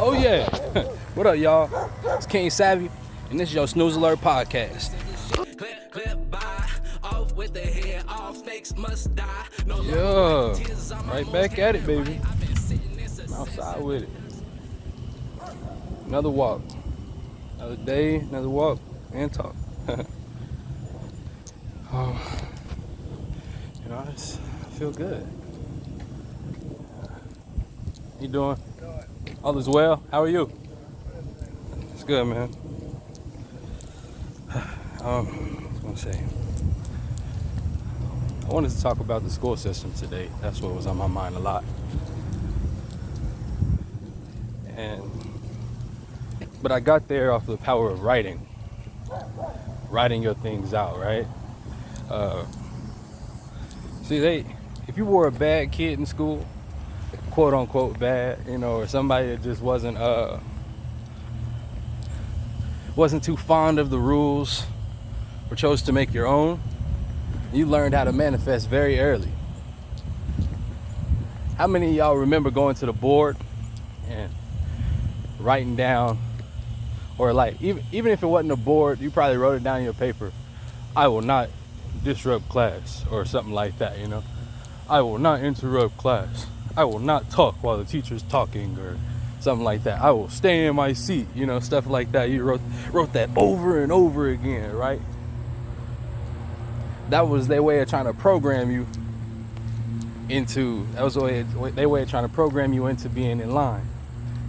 Oh yeah. What up, y'all? It's King Savvy, and this is your Snooze Alert podcast. Yeah, right back at it, baby. I'm outside with it. Another walk, another day, another walk, and talk. I feel good. You doing? All is well. How are you? It's good, man. I was gonna say, I wanted to talk about the school system today. That's what was on my mind a lot. But I got there off the power of writing your things out, right? If you were a bad kid in school, quote unquote bad, or somebody that just wasn't too fond of the rules or chose to make your own, you learned how to manifest very early. How many of y'all remember going to the board and writing down, or like even if it wasn't a board, you probably wrote it down in your paper, I will not disrupt class, or something like that, I will not interrupt class. I will not talk while the teacher's talking, or something like that. I will stay in my seat, stuff like that. You wrote that over and over again, right? That was their way of trying to program you into, their way of trying to program you into being in line,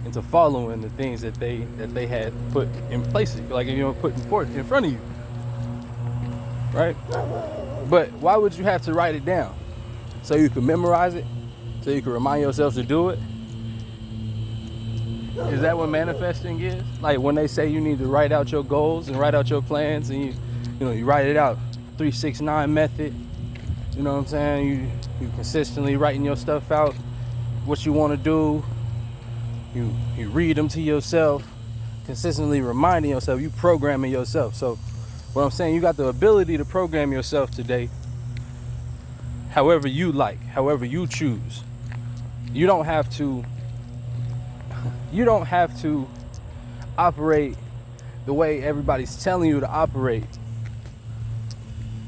into following the things that they had put in place, like, put in front of you, right? But why would you have to write it down? So you can memorize it? So you can remind yourself to do it? Is that what manifesting is? Like when they say you need to write out your goals and write out your plans, and you write it out, 3-6-9 method, you know what I'm saying? You consistently writing your stuff out, what you want to do, you read them to yourself, consistently reminding yourself, you programming yourself. So what I'm saying, you got the ability to program yourself today however you like, however you choose. You don't have to operate the way everybody's telling you to operate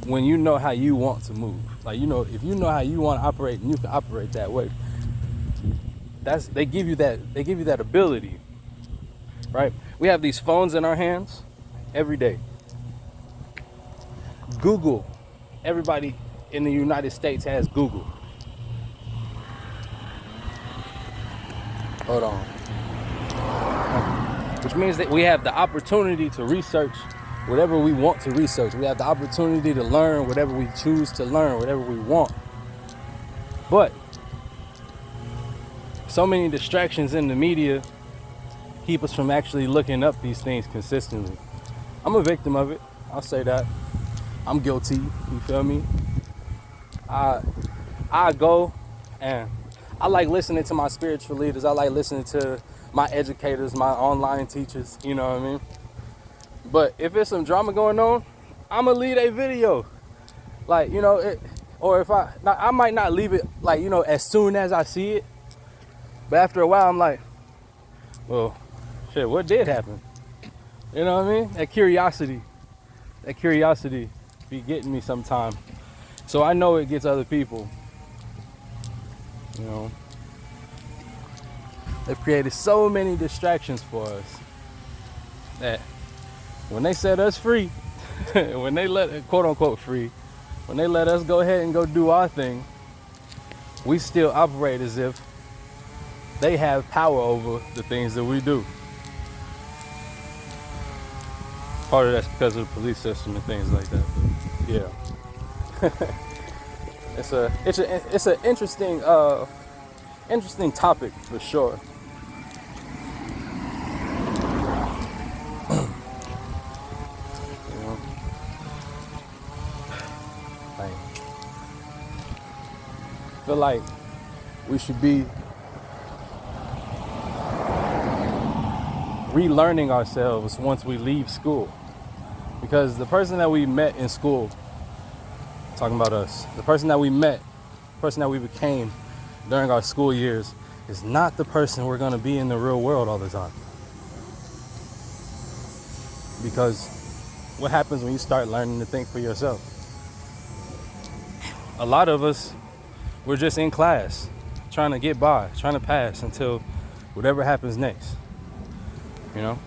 when you know how you want to move. Like, if you know how you want to operate, and you can operate that way. They give you that ability, right? We have these phones in our hands every day. Google. Everybody in the United States has Google. Hold on. Which means that we have the opportunity to research whatever we want to research. We have the opportunity to learn whatever we choose to learn, whatever we want. But so many distractions in the media keep us from actually looking up these things consistently. I'm a victim of it. I'll say that. I'm guilty. You feel me? I go and I like listening to my spiritual leaders. I like listening to my educators, my online teachers, you know what I mean? But if there's some drama going on, I'm gonna leave a video. Like, or if I might not leave it, like, as soon as I see it. But after a while, I'm like, well, shit, what did happen? You know what I mean? That curiosity be getting me sometime. So I know it gets other people. They've created so many distractions for us that when they set us free, when they let, quote unquote free, when they let us go ahead and go do our thing, we still operate as if they have power over the things that we do. Part of that's because of the police system and things like that. But yeah. it's an interesting topic for sure. I feel like we should be relearning ourselves once we leave school, because the person that we met in school, talking about us, the person that we met, the person that we became during our school years is not the person we're going to be in the real world all the time. Because what happens when you start learning to think for yourself? A lot of us, we're just in class, trying to get by, trying to pass until whatever happens next. You know?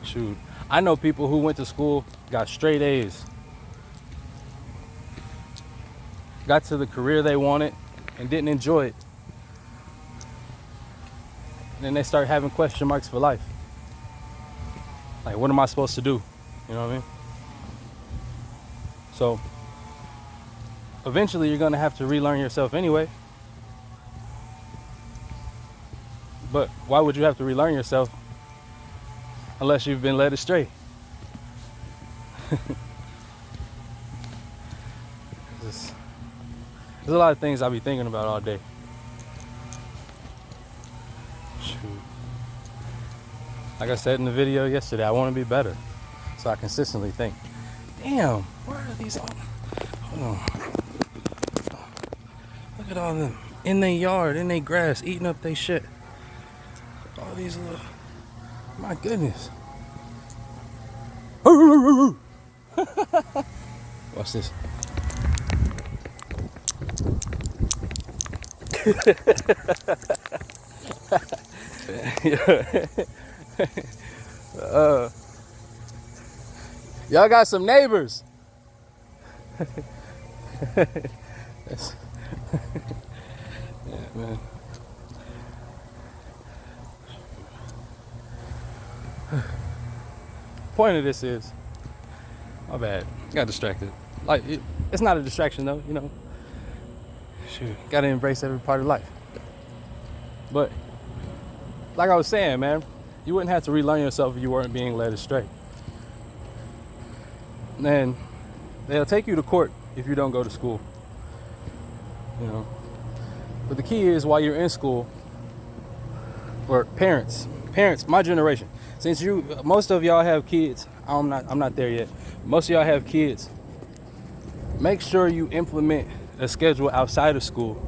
Shoot. I know people who went to school, got straight A's, got to the career they wanted, and didn't enjoy it. And then they start having question marks for life. Like, what am I supposed to do? You know what I mean? So, eventually you're going to have to relearn yourself anyway. But why would you have to relearn yourself unless you've been led astray? There's a lot of things I'll be thinking about all day. Shoot. Like I said in the video yesterday, I want to be better. So I consistently think, damn, where are these all? Hold on. Look at all of them in their yard, in their grass, eating up their shit. All these little, my goodness. Watch this. Y'all got some neighbors. Yeah, man. Point of this is, my bad, got distracted. Like, it's not a distraction though, you know. Shoot, gotta embrace every part of life. But like I was saying, man, you wouldn't have to relearn yourself if you weren't being led astray. And they'll take you to court if you don't go to school. You know. But the key is, while you're in school, or parents, my generation, since most of y'all have kids, I'm not there yet. Most of y'all have kids. Make sure you implement a schedule outside of school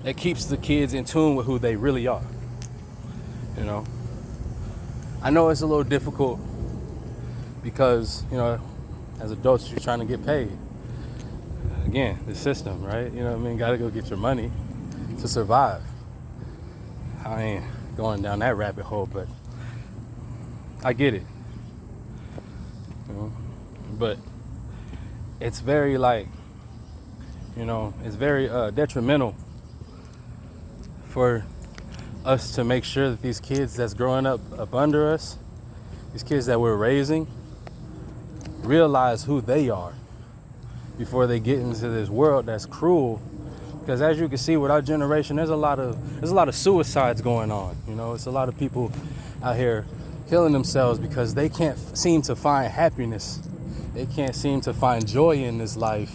that keeps the kids in tune with who they really are. You know, I know it's a little difficult because, you know, as adults, you're trying to get paid. Again, the system, right? You know what I mean? Gotta go get your money to survive. I ain't going down that rabbit hole, but I get it. You know? But it's very, like, you know, it's very detrimental for us to make sure that these kids that's growing up under us, these kids that we're raising, realize who they are before they get into this world that's cruel. Because as you can see with our generation, there's a lot of suicides going on. You know, it's a lot of people out here killing themselves because they can't seem to find happiness. They can't seem to find joy in this life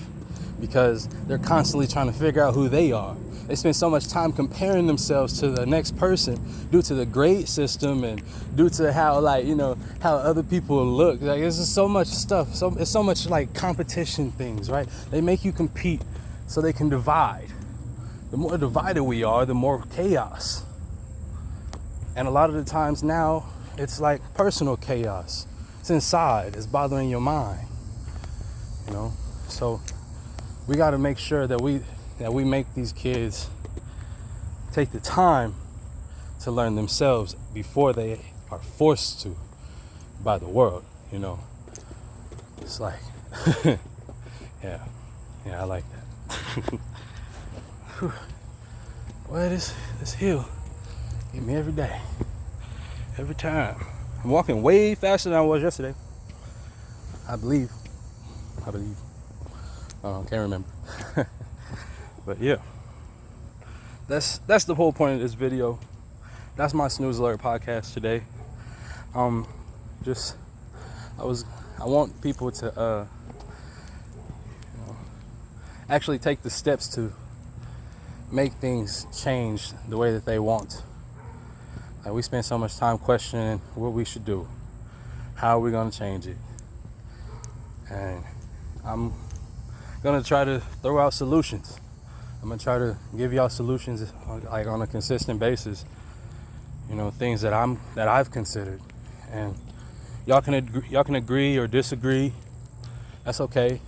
because they're constantly trying to figure out who they are. They spend so much time comparing themselves to the next person due to the grade system and due to how, like, you know, how other people look. Like, there's just so much stuff. It's so much like competition things, right? They make you compete so they can divide. The more divided we are, the more chaos. And a lot of the times now, it's like personal chaos. It's inside. It's bothering your mind. You know? So we got to make sure that we make these kids take the time to learn themselves before they are forced to by the world, you know. It's like, yeah, I like that. Well, this hill get me every day, every time. I'm walking way faster than I was yesterday. I believe. Can't remember. But yeah, that's the whole point of this video. That's my Snooze Alert podcast today. I want people to actually take the steps to make things change the way that they want. Like, we spend so much time questioning what we should do. How are we going to change it? And I'm going to try to throw out solutions. I'm gonna try to give y'all solutions like on a consistent basis. You know, things that I've considered, and y'all can agree or disagree. That's okay.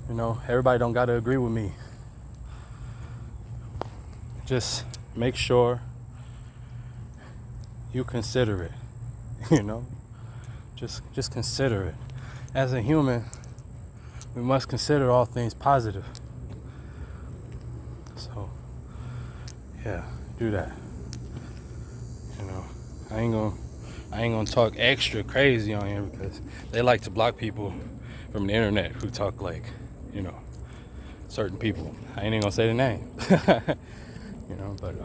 You know, everybody don't gotta agree with me. Just make sure you consider it. You know, just consider it. As a human, we must consider all things positive. So, yeah, do that. You know, I ain't gonna talk extra crazy on here because they like to block people from the internet who talk like, you know, certain people. I ain't even gonna say the name. You know, but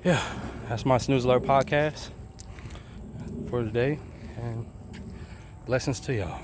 yeah, that's my Snooze Alert podcast for today, and blessings to y'all.